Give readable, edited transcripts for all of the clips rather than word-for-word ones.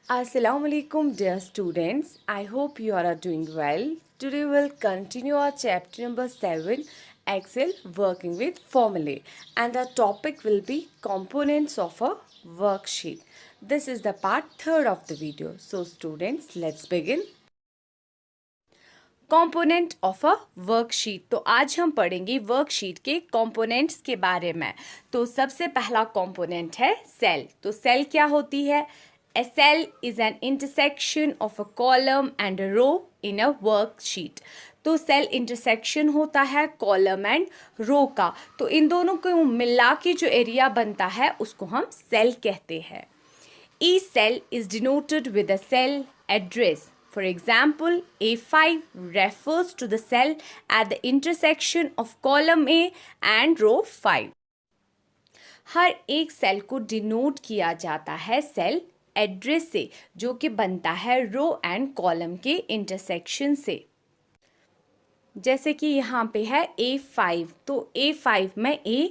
Assalamualaikum dear students. I hope you are doing well. Today we'll continue our chapter number 7, Excel working with formulae, and the topic will be components of a worksheet. This is the part 3rd of the video. So students, let's begin. Component of a worksheet. तो आज हम पढ़ेंगे worksheet के components के बारे में। तो सबसे पहला कंपोनेंट है सेल। तो सेल क्या होती है? A cell is an intersection of a column and a row in a worksheet. तो सेल इंटरसेक्शन होता है कॉलम एंड रो का। तो इन दोनों को मिला के जो एरिया बनता है उसको हम सेल कहते हैं। Each cell is denoted with a cell address. For example, A5 refers to the cell at the intersection of column A and row 5. हर एक सेल को डिनोट किया जाता है सेल एड्रेस से, जो कि बनता है रो एंड कॉलम के इंटरसेक्शन से। जैसे कि यहाँ पे है A5, तो A5 में A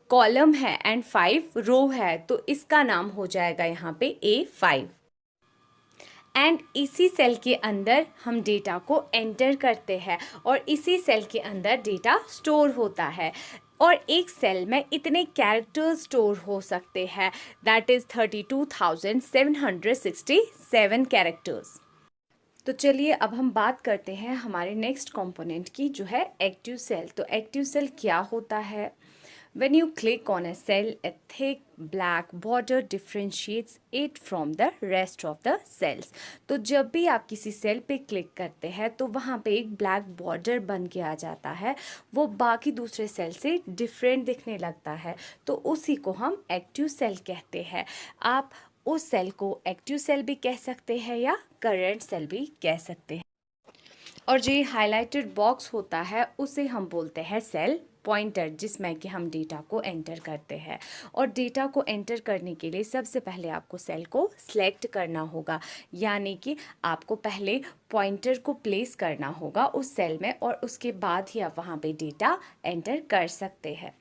कॉलम है एंड 5 रो है, तो इसका नाम हो जाएगा यहाँ पे A5। एंड इसी सेल के अंदर हम डेटा को एंटर करते हैं और इसी सेल के अंदर डेटा स्टोर होता है। और एक सेल में इतने कैरेक्टर्स स्टोर हो सकते हैं, दैट इज़ 32,767 कैरेक्टर्स। तो चलिए अब हम बात करते हैं हमारे नेक्स्ट कंपोनेंट की, जो है एक्टिव सेल। तो एक्टिव सेल क्या होता है? When you click on a cell, a thick black border differentiates it from the rest of the cells. तो जब भी आप किसी सेल पे क्लिक करते हैं तो वहाँ पे एक ब्लैक बॉर्डर बन के आ जाता है, वो बाकी दूसरे सेल से डिफरेंट दिखने लगता है, तो उसी को हम एक्टिव सेल कहते हैं। आप उस सेल को एक्टिव सेल भी कह सकते हैं या करंट सेल भी कह सकते हैं। और जो ये हाईलाइटेड बॉक्स होता है उसे हम बोलते हैं सेल पॉइंटर, जिसमें कि हम डेटा को एंटर करते हैं। और डेटा को एंटर करने के लिए सबसे पहले आपको सेल को सिलेक्ट करना होगा, यानी कि आपको पहले पॉइंटर को प्लेस करना होगा उस सेल में, और उसके बाद ही आप वहाँ पे डेटा एंटर कर सकते हैं।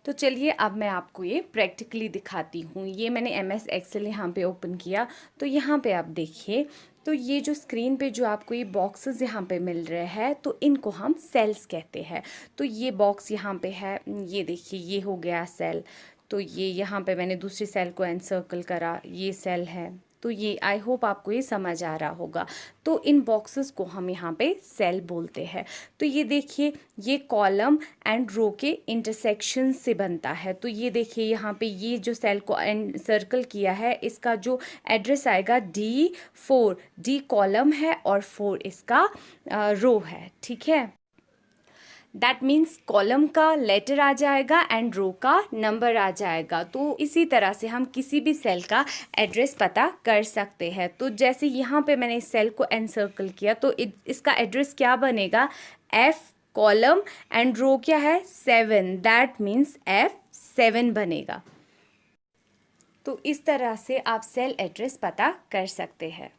तो चलिए अब मैं आपको ये प्रैक्टिकली दिखाती हूँ। ये मैंने MS एक्सेल यहाँ पे ओपन किया, तो यहाँ पे आप देखिए, तो ये जो स्क्रीन पे जो आपको ये बॉक्सेस यहाँ पे मिल रहे हैं, तो इनको हम सेल्स कहते हैं। तो ये बॉक्स यहाँ पे है, ये देखिए ये हो गया सेल। तो ये यहाँ पे मैंने दूसरी सेल को एनसर्कल करा, ये सेल है। तो ये आई होप आपको ये समझ आ रहा होगा। तो इन बॉक्सेस को हम यहाँ पे सेल बोलते हैं। तो ये देखिए ये कॉलम एंड रो के इंटरसेक्शन से बनता है। तो ये देखिए यहाँ पे ये जो सेल को सर्कल किया है, इसका जो एड्रेस आएगा D4, D कॉलम है और 4 इसका रो है, ठीक है। दैट मीन्स कॉलम का लेटर आ जाएगा एंड रो का नंबर आ जाएगा। तो इसी तरह से हम किसी भी सेल का एड्रेस पता कर सकते हैं। तो जैसे यहाँ पे मैंने इस सेल को एनसर्कल किया, तो इसका एड्रेस क्या बनेगा? F कॉलम एंड रो क्या है? 7, दैट मीन्स F7 बनेगा। तो इस तरह से आप सेल एड्रेस पता कर सकते हैं।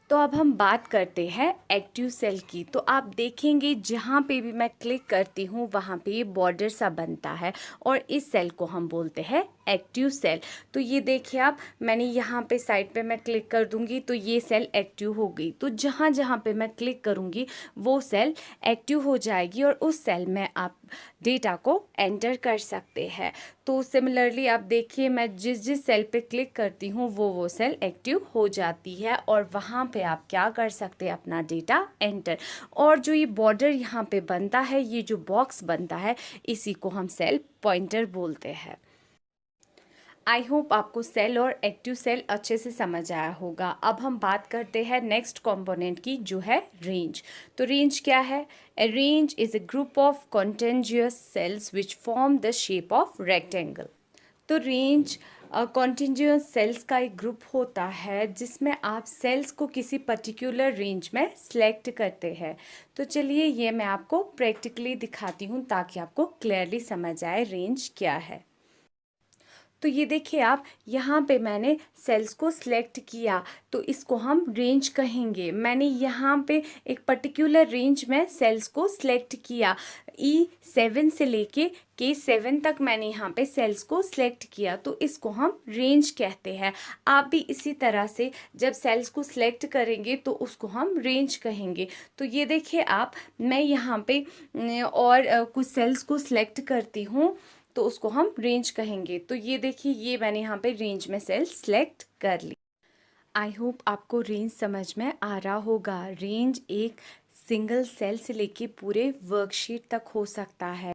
तो अब हम बात करते हैं एक्टिव सेल की। तो आप देखेंगे जहाँ पे भी मैं क्लिक करती हूँ वहाँ पे ये बॉर्डर सा बनता है, और इस सेल को हम बोलते हैं एक्टिव सेल। तो ये देखिए आप, मैंने यहाँ पे साइड पे मैं क्लिक कर दूँगी तो ये सेल एक्टिव हो गई। तो जहाँ जहाँ पे मैं क्लिक करूँगी वो सेल एक्टिव हो जाएगी, और उस सेल में आप डेटा को एंटर कर सकते हैं। तो सिमिलरली आप देखिए, मैं जिस जिस सेल पे क्लिक करती हूँ वो सेल एक्टिव हो जाती है, और वहाँ पे आप क्या कर सकते हैं? अपना डेटा एंटर। और जो ये बॉर्डर यहाँ पे बनता है, ये जो बॉक्स बनता है, इसी को हम सेल पॉइंटर बोलते हैं। आई होप आपको सेल और एक्टिव सेल अच्छे से समझ आया होगा। अब हम बात करते हैं नेक्स्ट कंपोनेंट की, जो है रेंज। तो रेंज क्या है? ए range is a group of continuous cells which form the shape of rectangle. तो रेंज कॉन्टिन्यूअस सेल्स का एक ग्रुप होता है जिसमें आप सेल्स को किसी पर्टिकुलर रेंज में सिलेक्ट करते हैं। तो चलिए ये मैं आपको प्रैक्टिकली दिखाती हूँ ताकि आपको क्लियरली समझ आए रेंज क्या है। तो ये देखिए आप, यहाँ पे मैंने सेल्स को सिलेक्ट किया, तो इसको हम रेंज कहेंगे। मैंने यहाँ पे एक पर्टिकुलर रेंज में सेल्स को सिलेक्ट किया, E7 से लेके K7 तक मैंने यहाँ पे सेल्स को सिलेक्ट किया, तो इसको हम रेंज कहते हैं। आप भी इसी तरह से जब सेल्स को सिलेक्ट करेंगे तो उसको हम रेंज कहेंगे। तो ये देखिए आप, मैं यहाँ पे और कुछ सेल्स को सिलेक्ट करती हूँ, तो उसको हम रेंज कहेंगे। तो ये देखिए, ये मैंने यहाँ पे रेंज में सेल सिलेक्ट कर ली। आई होप आपको रेंज समझ में आ रहा होगा। रेंज एक सिंगल सेल से लेके पूरे वर्कशीट तक हो सकता है।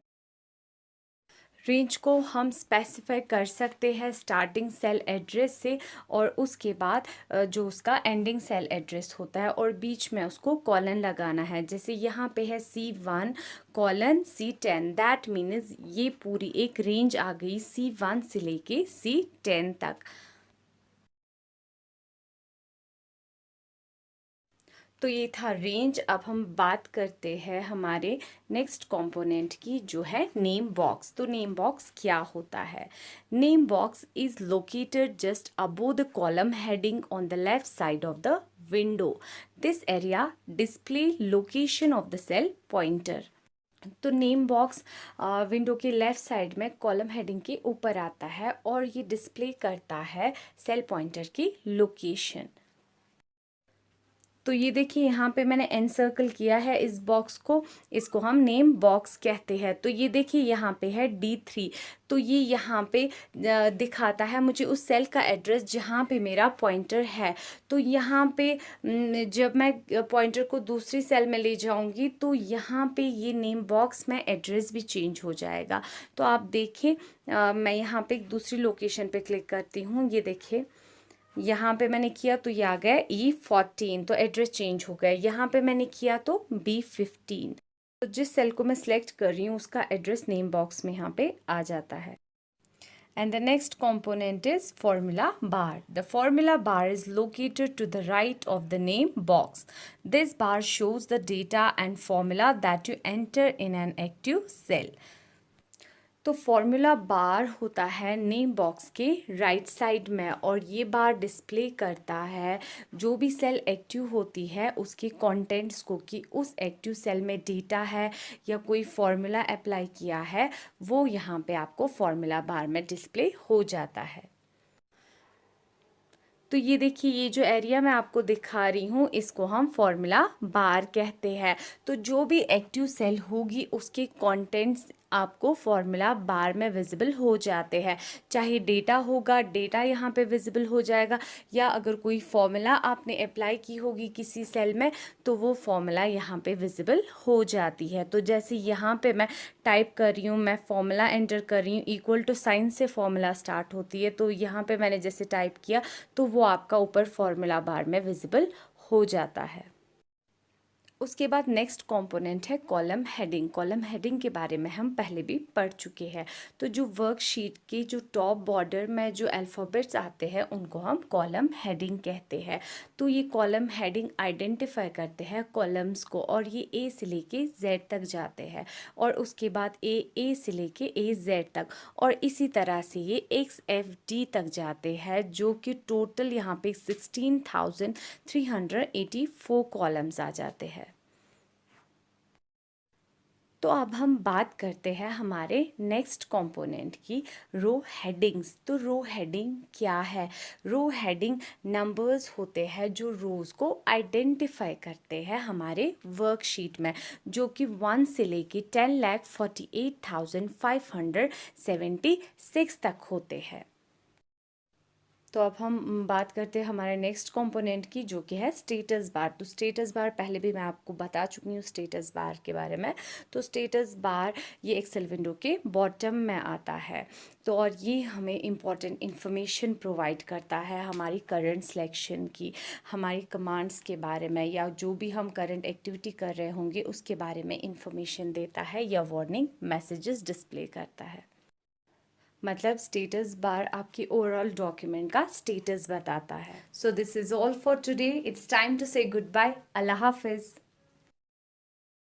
रेंज को हम स्पेसिफाई कर सकते हैं स्टार्टिंग सेल एड्रेस से, और उसके बाद जो उसका एंडिंग सेल एड्रेस होता है, और बीच में उसको कॉलन लगाना है। जैसे यहाँ पे है C1 colon C10, that means ये पूरी एक रेंज आ गई C1 से लेके C10 तक। तो ये था रेंज। अब हम बात करते हैं हमारे नेक्स्ट कंपोनेंट की, जो है नेम बॉक्स। तो नेम बॉक्स क्या होता है? Name box is located just above the column heading on the left side of the window. This area display location of the cell pointer. तो नेम बॉक्स विंडो के left side में column heading के ऊपर आता है, और ये display करता है सेल पॉइंटर की लोकेशन। तो ये देखिए, यहाँ पे मैंने एनसर्कल किया है इस बॉक्स को, इसको हम नेम बॉक्स कहते हैं। तो ये देखिए, यहाँ पे है D3, तो ये यहाँ पे दिखाता है मुझे उस सेल का एड्रेस जहाँ पे मेरा पॉइंटर है। तो यहाँ पे जब मैं पॉइंटर को दूसरी सेल में ले जाऊँगी, तो यहाँ पे ये नेम बॉक्स में एड्रेस भी चेंज हो जाएगा। तो आप देखें, मैं यहाँ पे एक दूसरी लोकेशन पे क्लिक करती हूँ। ये देखिए, यहाँ पे मैंने किया तो ये आ गया E14, तो एड्रेस चेंज हो गया। यहाँ पे मैंने किया तो B15। तो जिस सेल को मैं सिलेक्ट कर रही हूँ उसका एड्रेस नेम बॉक्स में यहाँ पे आ जाता है। And the next component is formula bar. The formula bar is located to the right of the name box. This bar shows the data and formula that you enter in an active cell. तो formula bar होता है name box के right side में, और ये बार display करता है जो भी सेल एक्टिव होती है उसके कंटेंट्स को, कि उस एक्टिव सेल में डेटा है या कोई फॉर्मूला अप्लाई किया है, वो यहाँ पे आपको फॉर्मूला बार में डिस्प्ले हो जाता है। तो ये देखिए, ये जो एरिया मैं आपको दिखा रही हूँ इसको हम फॉर्मूला बार कहते हैं। तो जो भी एक्टिव सेल होगी उसके कंटेंट्स आपको फॉर्मूला बार में विजिबल हो जाते हैं। चाहे डेटा होगा, डेटा यहाँ पे विजिबल हो जाएगा, या अगर कोई फॉर्मूला आपने अप्लाई की होगी किसी सेल में, तो वो फॉर्मूला यहाँ पे विजिबल हो जाती है। तो जैसे यहाँ पे मैं टाइप कर रही हूँ, मैं फॉर्मूला एंटर कर रही हूँ, इक्वल टू साइन से फॉर्मूला स्टार्ट होती है, तो यहाँ पे मैंने जैसे टाइप किया तो वो आपका ऊपर फॉर्मूला बार में विजिबल हो जाता है। उसके बाद नेक्स्ट कंपोनेंट है कॉलम हेडिंग। कॉलम हेडिंग के बारे में हम पहले भी पढ़ चुके हैं। तो जो वर्कशीट के जो टॉप बॉर्डर में जो अल्फ़ाबेट्स आते हैं उनको हम कॉलम हेडिंग कहते हैं। तो ये कॉलम हेडिंग आइडेंटिफाई करते हैं कॉलम्स को, और ये ए से लेके जेड तक जाते हैं, और उसके बाद ए से लेके AZ तक, और इसी तरह से ये XFD तक जाते हैं, जो कि टोटल यहाँ पे 16,384 कॉलम्स आ जाते हैं। तो अब हम बात करते हैं हमारे नेक्स्ट कंपोनेंट की, रो हेडिंग्स। तो रो हेडिंग क्या है? रो हेडिंग नंबर्स होते हैं जो रोज़ को आइडेंटिफाई करते हैं हमारे वर्कशीट में, जो कि 1 से लेके 10,48,576 तक होते हैं। तो अब हम बात करते हैं हमारे नेक्स्ट कंपोनेंट की, जो कि है स्टेटस बार। तो स्टेटस बार पहले भी मैं आपको बता चुकी हूँ स्टेटस बार के बारे में। तो स्टेटस बार ये एक्सेल विंडो के बॉटम में आता है। तो और ये हमें इम्पॉर्टेंट इन्फॉर्मेशन प्रोवाइड करता है हमारी करंट सिलेक्शन की, हमारी कमांड्स के बारे में, या जो भी हम करंट एक्टिविटी कर रहे होंगे उसके बारे में इन्फॉर्मेशन देता है, या वार्निंग मैसेजेस डिस्प्ले करता है। मतलब स्टेटस बार आपकी ओवरऑल डॉक्यूमेंट का स्टेटस बताता है। So this is all for today. It's time to say goodbye. अल्लाह हाफिज़।